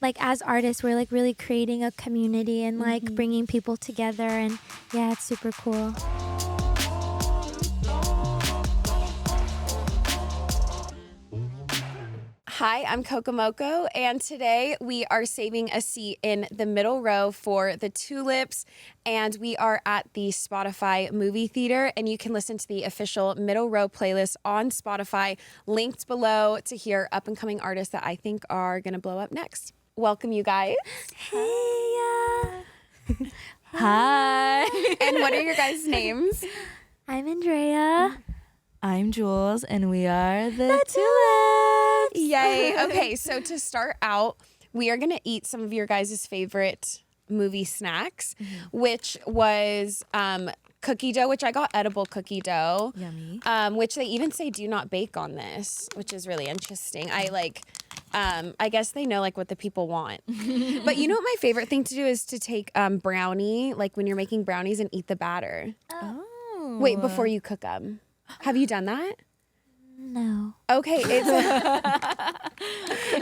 like as artists, we're like really creating a community and like bringing people together, and yeah, it's super cool. Hi, I'm Coco Mocoe, and today we are saving a seat in the middle row for the Tulips, and we are at the Spotify movie theater, and you can listen to the official middle row playlist on Spotify, linked below to hear up-and-coming artists that I think are gonna blow up next. Welcome, you guys. Hey, Hi. And what are your guys' names? I'm Andrea. I'm Jewlz, and we are the Tulips. Yay. Okay, so to start out, we are going to eat some of your guys' favorite movie snacks, which was cookie dough, which I got edible cookie dough. Yummy. Which they even say do not bake on this, which is really interesting. I guess they know like what the people want. But you know what my favorite thing to do is to take brownie, like when you're making brownies, and eat the batter. Oh. Wait, before you cook them. Have you done that? No. Okay,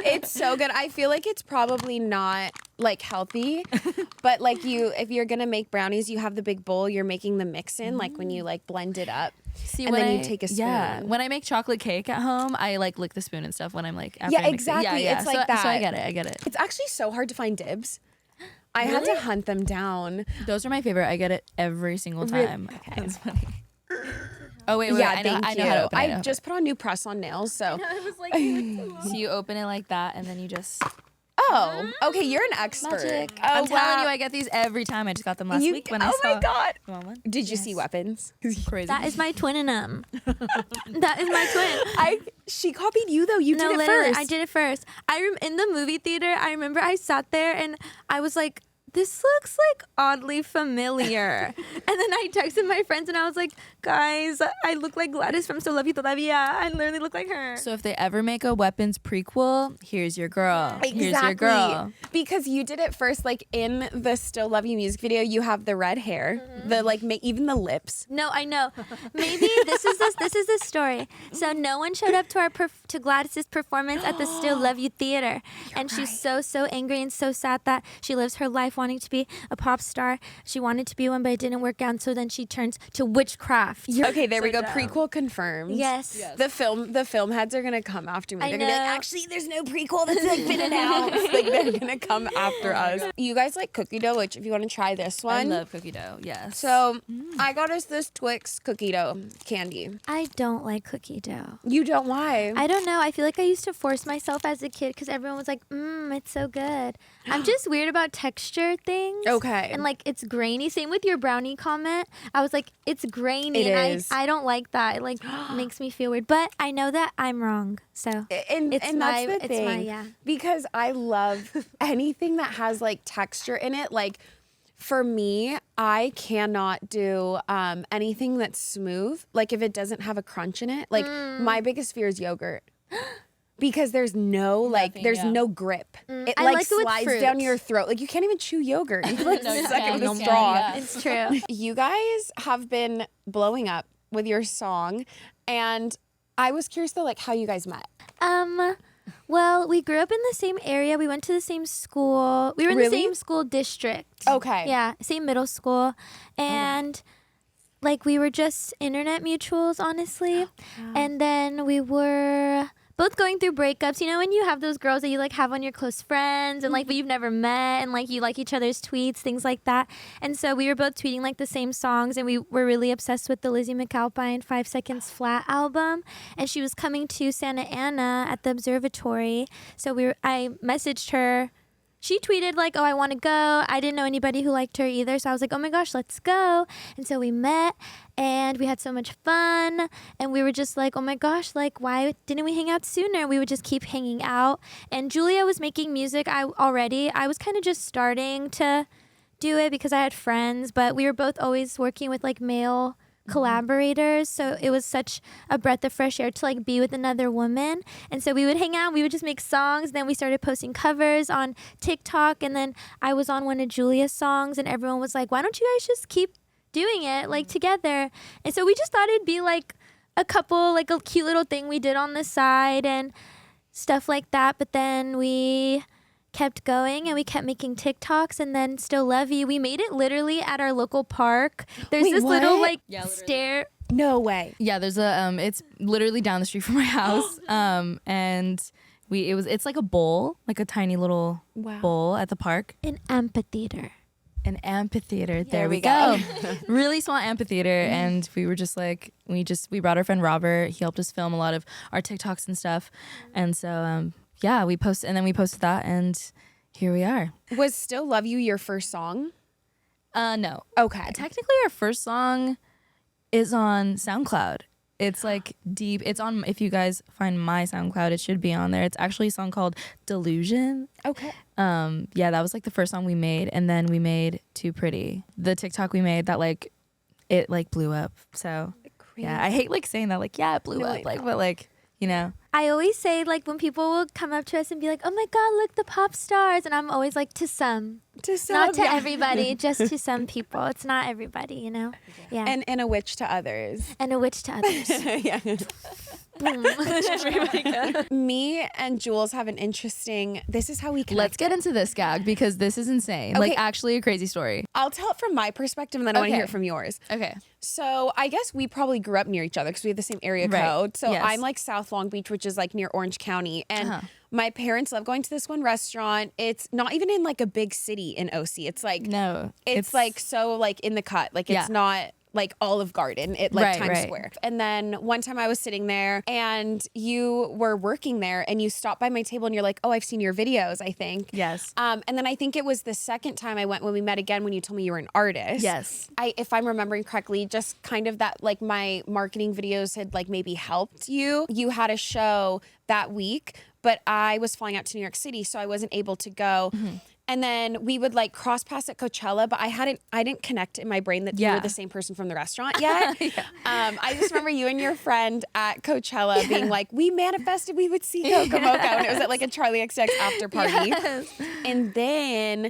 it's so good. I feel like it's probably not like healthy, but like if you're gonna make brownies, you have the big bowl you're making the mix in, like when you like blend it up. See, and then you take a spoon. Yeah, when I make chocolate cake at home, I like lick the spoon and stuff when I'm like after Yeah, I mix exactly. It. Yeah. It's like that. So I get it. It's actually so hard to find dibs. I had to hunt them down. Those are my favorite. I get it every single time. Okay. That's funny. Oh wait, Yeah, I know thank how you. to open it. I just put on new press on nails, so. I was like, So you open it like that, and then you just. Oh, okay, you're an expert. Magic. Oh, I'm telling wow. you, I get these every time. I just got them last week when I saw. Oh my god! You want one? Did you see Weapons? Crazy. that is my twin in them. That is my twin. She copied you though. You No, did it literally, first. I did it first. In the movie theater, I remember I sat there and I was like, this looks like oddly familiar. And then I texted my friends and I was like, guys, I look like Gladys from So Love You Todavía. I literally look like her. So if they ever make a Weapons prequel, here's your girl. Exactly. Here's your girl. Because you did it first, like in the Still Love You music video, you have the red hair, the like even the lips. No, I know. Maybe this is the story. So no one showed up to to Gladys's performance at the Still Love You theater, and she's so angry and so sad that she lives her life wanting to be a pop star. She wanted to be one, but it didn't work out. So then she turns to witchcraft. Okay, there we go. Prequel confirmed. Yes. The film heads are gonna come after me. I They're gonna be like, know. actually, there's no prequel that's like been announced. Like they're gonna come after us. You guys like cookie dough? Which if you want to try this I one. love cookie dough. Yes. So I got us this Twix cookie dough candy. I don't like cookie dough. You don't? Why? I don't know. I feel like I used to force myself as a kid because everyone was like, it's so good. I'm just weird about texture things. Okay. And like it's grainy. Same with your brownie comment. I was like, it's grainy. It and is. I don't like that. It like makes me feel weird. But I know that I'm wrong. So And it's that's my, the it's thing. my, yeah. Because I love anything that has like texture in it. Like for me, I cannot do anything that's smooth. Like if it doesn't have a crunch in it. Like my biggest fear is yogurt. Because there's no no grip. It I like like it with slides fruit. down your throat. Like you can't even chew yogurt. You like No, you suck it can't. with a You straw. can't, yeah. It's true. You guys have been blowing up with your song, and I was curious though, like how you guys met. Well, we grew up in the same area. We went to the same school. We were in the Really? same school district. Okay. Yeah, same middle school. And like we were just internet mutuals, honestly. And then we were both going through breakups. You know, when you have those girls that you like have on your close friends and like but you've never met and like you like each other's tweets, things like that. And so we were both tweeting like the same songs, and we were really obsessed with the Lizzy McAlpine 5 Seconds Flat album. And she was coming to Santa Ana at the observatory. So I messaged her. She tweeted like, oh, I want to go. I didn't know anybody who liked her either. So I was like, oh my gosh, let's go. And so we met and we had so much fun. And we were just like, oh my gosh, like, why didn't we hang out sooner? We would just keep hanging out. And Julia was making music I was kind of just starting to do it because I had friends. But we were both always working with like male collaborators, so it was such a breath of fresh air to like be with another woman. And so we would hang out, we would just make songs, then we started posting covers on TikTok, and then I was on one of Julia's songs and everyone was like, why don't you guys just keep doing it like together? And so we just thought it'd be like a couple, like a cute little thing we did on the side and stuff like that. But then we kept going and we kept making TikToks, and then Still Love You. We made it literally at our local park. There's Wait, this what? little like Yeah, literally. stair. No way. Yeah, there's a it's literally down the street from my house. And it's like a bowl, like a tiny little bowl at the park. An amphitheater. An amphitheater. There we we go. Really small amphitheater. And we were just like, we brought our friend Robert. He helped us film a lot of our TikToks and stuff. And so, we posted that, and here we are. Was Still Love You your first song? No. Okay. Technically, our first song is on SoundCloud. It's like deep. It's on, if you guys find my SoundCloud, it should be on there. It's actually a song called Delusion. Okay. That was like the first song we made, and then we made Too Pretty. The TikTok we made that like it like blew up. So yeah, I hate like saying that like it blew up, like, but like, you know. I always say, like, when people will come up to us and be like, oh my God, look, the pop stars. And I'm always like, to some. To some. Not to everybody, just to some people. It's not everybody, you know? Yeah. And a witch to others. And a witch to others. Yeah. Boom. Me and Jewlz have an interesting, this is how we connect. Let's get into this gag because this is insane. Okay. Like actually a crazy story. I'll tell it from my perspective and then I want to hear it from yours. Okay. So I guess we probably grew up near each other because we have the same area code. So yes. I'm like South Long Beach, which is like near Orange County. And my parents love going to this one restaurant. It's not even in like a big city in OC. It's like, No. it's like so like in the cut. Like it's not like Olive Garden at like Times Square. And then one time I was sitting there and you were working there and you stopped by my table and you're like, oh, I've seen your videos, I think. Yes. And then I think it was the second time I went when we met again when you told me you were an artist. Yes. If I'm remembering correctly, just kind of that like my marketing videos had like maybe helped you. You had a show that week, but I was flying out to New York City, so I wasn't able to go. And then we would like cross paths at Coachella, but I didn't connect in my brain that you were the same person from the restaurant yet. I just remember you and your friend at Coachella being like, we manifested we would see Coco Mocoe, and it was at like a Charlie XCX after party. And then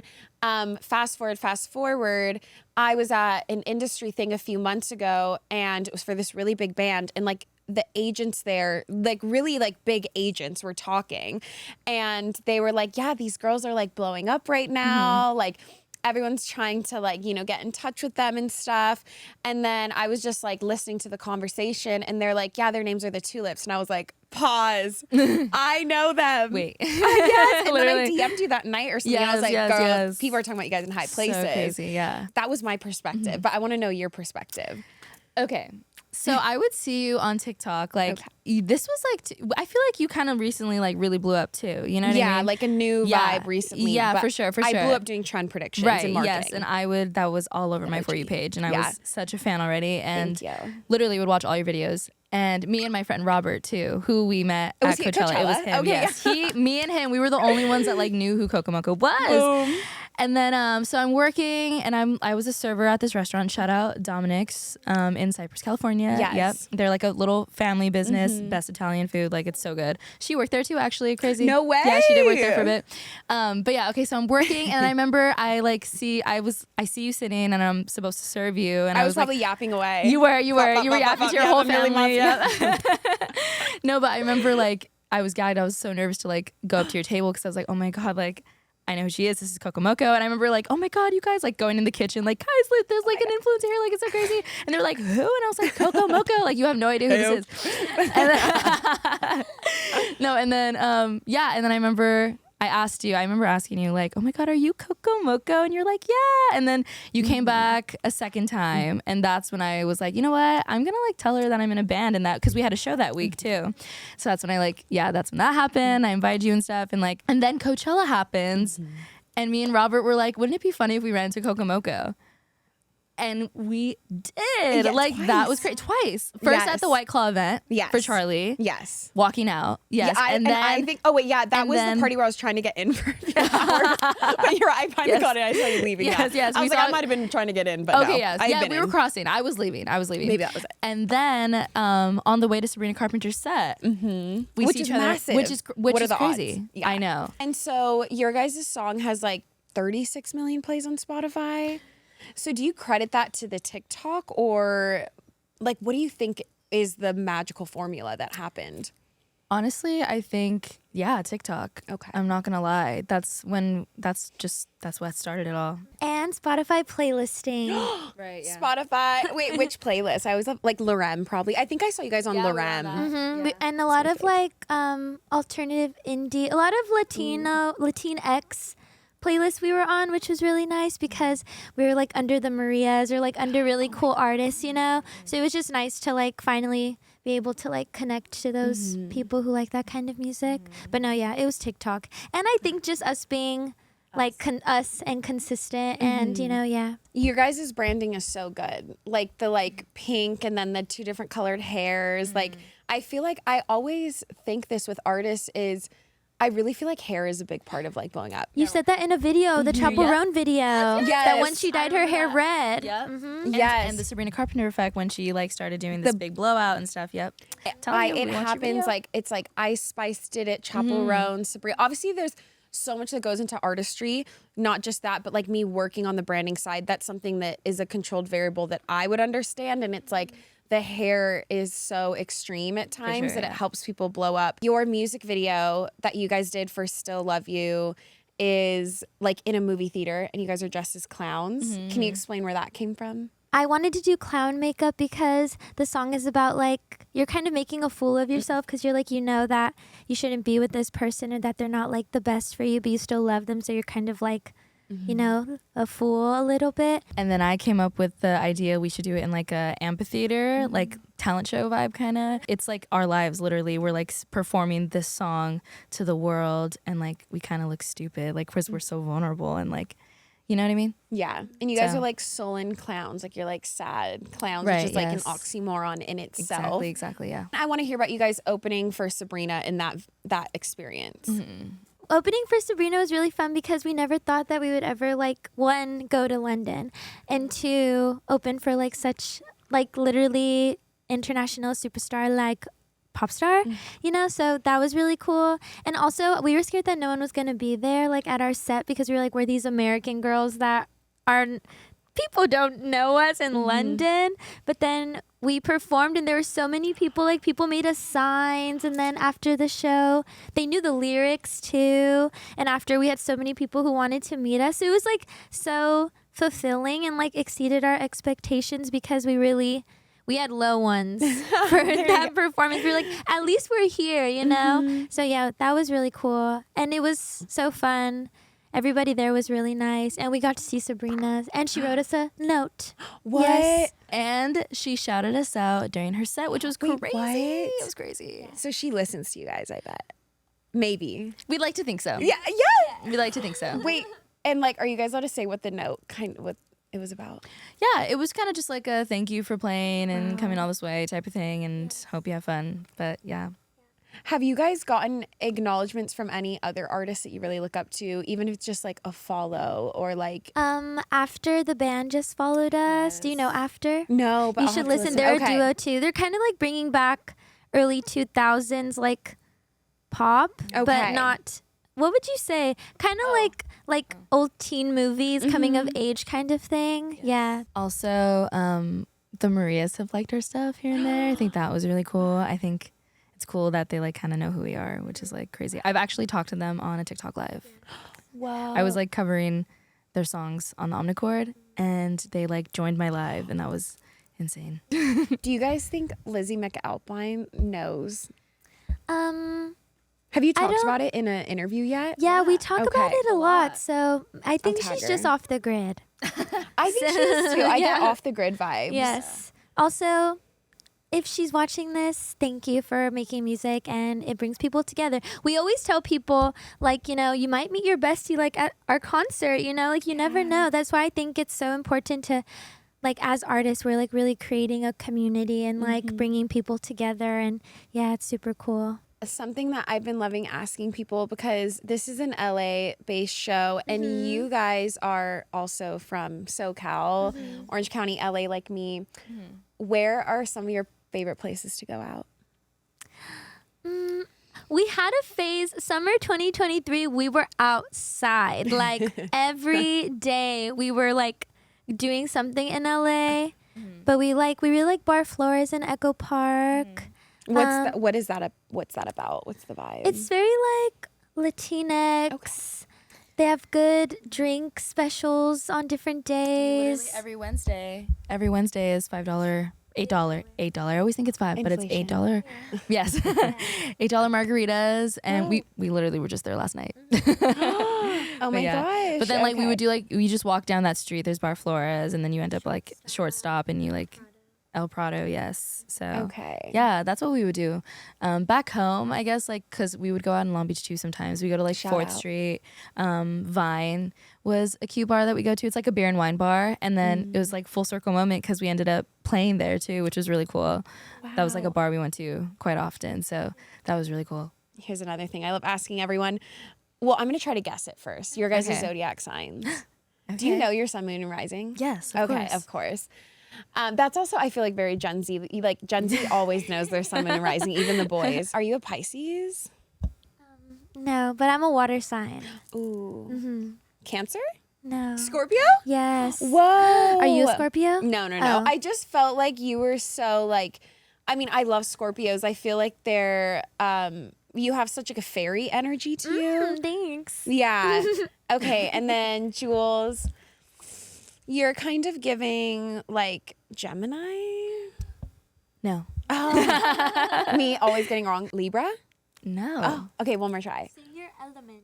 fast forward, I was at an industry thing a few months ago, and it was for this really big band, and like the agents there, like really like big agents were talking, and they were like, yeah, these girls are like blowing up right now. Like everyone's trying to like, you know, get in touch with them and stuff. And then I was just like listening to the conversation and they're like, yeah, their names are the Tulips. And I was like, pause. I know them. Wait. Yes. And then I DM'd you that night or something. And I was like, girl, yes. people are talking about you guys in high places. So crazy, yeah. That was my perspective, but I want to know your perspective. Okay. So I would see you on TikTok. Like this was like, I feel like you kind of recently like really blew up too. You know what I mean? Yeah, like a new vibe recently. Yeah, but for sure. I blew up doing trend predictions and marketing. Yes, and that was all over my For You page, and I was such a fan already, and Thank you. literally would watch all your videos. And me and my friend Robert too, who we met at Coachella. It was him. Okay, yes, me and him. We were the only ones that like knew who Coco Mocoe was. Boom. And then so I'm working, and I was a server at this restaurant. Shout out Dominic's in Cypress, California. Yes. Yep, they're like a little family business, best Italian food. Like it's so good. She worked there too, actually. Crazy. No way. Yeah, she did work there for a bit. But yeah, okay. So I'm working, and I remember I see you sitting, and I'm supposed to serve you, and I was probably like, yapping away. You were yapping to your whole family. Yeah. No, but I remember like I was gagged. I was so nervous to like go up to your table because I was like, oh my God, like I know who she is. This is Coco Mocoe. And I remember like, oh my God, you guys, like going in the kitchen, like, guys, look, there's like an influencer here. Like, it's so crazy. And they were like, who? And I was like, Coco Mocoe. Like, you have no idea who this is. And then, and then I remember I remember asking you like, oh my God, are you Coco Mocoe? And you're like, yeah. And then you came back a second time. And that's when I was like, you know what? I'm going to like tell her that I'm in a band, and that, cause we had a show that week too. So that's when that's when that happened. I invited you and stuff. And like, and then Coachella happens, and me and Robert were like, wouldn't it be funny if we ran into Coco Mocoe? And we did. Yeah, like twice. That was great. Twice. First at the White Claw event for Charlie. Yes. Walking out. Yes. Yeah, and then I think that was the party where I was trying to get in for an hour. But I finally got it. I saw you leaving. Yes. I was like, I might have been trying to get in, but okay, no. yes. Yeah, we were crossing. I was leaving. Maybe that was it. And then on the way to Sabrina Carpenter's set, we which see is each other, massive. which is the crazy. Odds? Yeah. I know. And so your guys' song has like 36 million plays on Spotify. So do you credit that to the TikTok, or like what do you think is the magical formula that happened? Honestly, I think TikTok. Okay. I'm not gonna lie. That's what started it all. And Spotify playlisting. Right. Spotify. Wait, which playlist? I was like Lorem probably. I think I saw you guys on Lorem. Mm-hmm. And a lot of like alternative indie, a lot of Latinx playlists we were on, which was really nice because we were like under the Marias or like under really cool artists, you know? So it was just nice to like finally be able to like connect to those people who like that kind of music. But no, yeah, it was TikTok. And I think just us being like us and consistent and, you know, Your guys' branding is so good. Like the like pink and then the 2 different colored hairs. Like I feel like I always think this with artists is I really feel like hair is a big part of like blowing up. You said that in a video, the Chaperone video. Yes. That when she dyed her hair red. Yep. Yes. And the Sabrina Carpenter effect when she like started doing this big blowout and stuff. Yep. It happens like it's like Ice Spice did it, Chaperone, Sabrina. Obviously there's so much that goes into artistry, not just that, but like me working on the branding side, that's something that is a controlled variable that I would understand. And it's like the hair is so extreme at times that it helps people blow up. Your music video that you guys did for Still Love You is like in a movie theater and you guys are dressed as clowns. Can you explain where that came from? I wanted to do clown makeup because the song is about like you're kind of making a fool of yourself because you're like, you know that you shouldn't be with this person or that they're not like the best for you, but you still love them. So you're kind of like, you know, a fool a little bit. And then I came up with the idea we should do it in like a amphitheater, like talent show vibe kind of. It's like our lives, literally. We're like performing this song to the world and like we kind of look stupid, like because we're so vulnerable and like, you know what I mean? Yeah. And you guys are like sullen clowns, like you're like sad clowns, which is like an oxymoron in itself. Exactly, yeah. I want to hear about you guys opening for Sabrina in that experience. Opening for Sabrina was really fun because we never thought that we would ever like one go to London and two open for like such like literally international superstar like pop star, you know, so that was really cool. And also we were scared that no one was gonna be there like at our set because we were like, we're these American girls that are people don't know us in London. But then we performed and there were so many people, like people made us signs, and then after the show they knew the lyrics too, and after we had so many people who wanted to meet us, it was like so fulfilling and like exceeded our expectations because we had low ones for that performance. We were like, at least we're here, you know? So yeah, that was really cool. And it was so fun. Everybody there was really nice. And we got to see Sabrina. And she wrote us a note. What? Yes. And she shouted us out during her set, which was crazy. What? It was crazy. So she listens to you guys, I bet. Maybe. We'd like to think so. Yeah. We'd like to think so. Wait, and like, are you guys allowed to say what the note what it was about? Yeah, it was kind of just like a thank you for playing and coming all this way type of thing, and hope you have fun. But yeah. Have you guys gotten acknowledgements from any other artists that you really look up to, even if it's just like a follow or like? After the band just followed us. Do you know After? No, but you I'll should have to listen. They're Okay. a duo too. They're kind of like bringing back early 2000s like pop, but Okay. not. What would you say? Kind of like old teen movies, coming of age kind of thing. Yeah. Also, the Marias have liked our stuff here and there. I think that was really cool. I think it's cool that they like kind of know who we are, which is like crazy. I've actually talked to them on a TikTok live. Wow. I was like covering their songs on the Omnichord, and they like joined my live, and that was insane. Do you guys think Lizzy McAlpine knows? Have you talked don't- about it in an interview yet? Yeah, we talk about Okay. it a lot. So I think tag she's her. just off the grid. I think she is too. I get off the grid vibes. Yes. Also, if she's watching this, thank you for making music, and it brings people together. We always tell people, like, you know, you might meet your bestie like at our concert, you know, like you never know. That's why I think it's so important to, like, as artists, we're like really creating a community and like bringing people together, and yeah, it's super cool. Something that I've been loving asking people, because this is an LA-based show, and you guys are also from SoCal, Orange County, LA, like me. Where are some of your favorite places to go out? We had a phase, summer 2023, we were outside. Like every day we were like doing something in LA. But we really like Bar Flores and Echo Park. What is that? What's that about? What's the vibe? It's very like Latinx. Okay. They have good drink specials on different days. Literally every Wednesday is $5, $8. I always think it's $5, but it's $8. Yes, $8 margaritas, and we literally were just there last night. Oh my gosh! But then like we would do like we just walk down that street. There's Bar Flores, and then you end up like shortstop, and you like El Prado. Yes, so Okay. yeah, that's what we would do. Back home, I guess, like because we would go out in Long Beach too. Sometimes we go to like Shout 4th out. Street. Vine was a cute bar that we go to. It's like a beer and wine bar, and then it was like full circle moment because we ended up playing there too, which was really cool. That was like a bar we went to quite often, so that was really cool. Here's another thing I love asking everyone. Well, I'm gonna try to guess it first. Your guys' Okay. zodiac signs. Do you know your sun, moon, and rising? Yes, Of course. That's also, I feel like, very Gen Z. Like Gen Z always knows their sun, moon, and rising, even the boys. Are you a Pisces? No, but I'm a water sign. Ooh. Cancer? No. Scorpio? Yes. Whoa. Are you a Scorpio? No. Oh. I just felt like you were so like, I mean, I love Scorpios. I feel like they're, you have such like a fairy energy to you. Thanks. Yeah. Okay. And then Jewlz, you're kind of giving like Gemini. No. Oh. Me always getting wrong. Libra? No. Oh. Okay. One more try. So your element.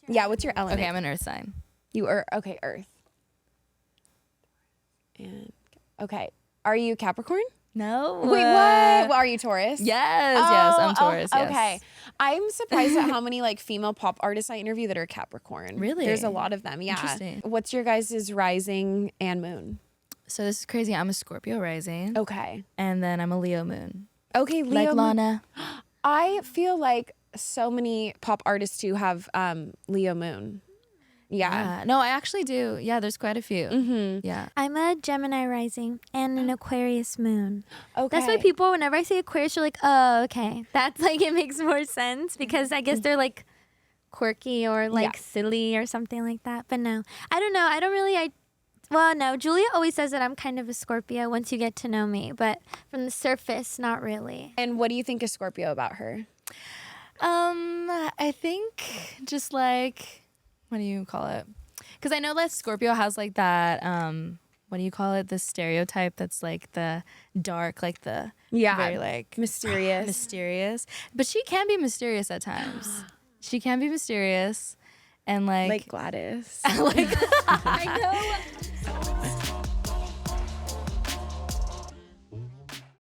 What's your element? Okay, I'm an earth sign. You are, okay, Earth. And, okay. Are you Capricorn? No. Wait, what? Well, are you Taurus? Yes, Oh, I'm Taurus. Yes. Okay. I'm surprised at how many like female pop artists I interview that are Capricorn. Really? There's a lot of them. Yeah. Interesting. What's your guys' rising and moon? So this is crazy. I'm a Scorpio rising, Okay. and then I'm a Leo moon. Okay, Leo. Like moon. Lana. I feel like so many pop artists too have Leo moon. Yeah. No, I actually do. Yeah, there's quite a few. Mm-hmm. Yeah. I'm a Gemini rising and an Aquarius moon. Okay. That's why people, whenever I say Aquarius, you're like, oh, okay. That's like, it makes more sense because I guess they're like quirky or like silly or something like that. But no, I don't know. I don't really, well, no, Julia always says that I'm kind of a Scorpio once you get to know me, but from the surface, not really. And what do you think is Scorpio about her? I think just like, what do you call it? Because I know that Scorpio has like that, what do you call it? The stereotype that's like the dark, like the very like mysterious. But she can be mysterious at times. She can be mysterious and like Gladys. like I know.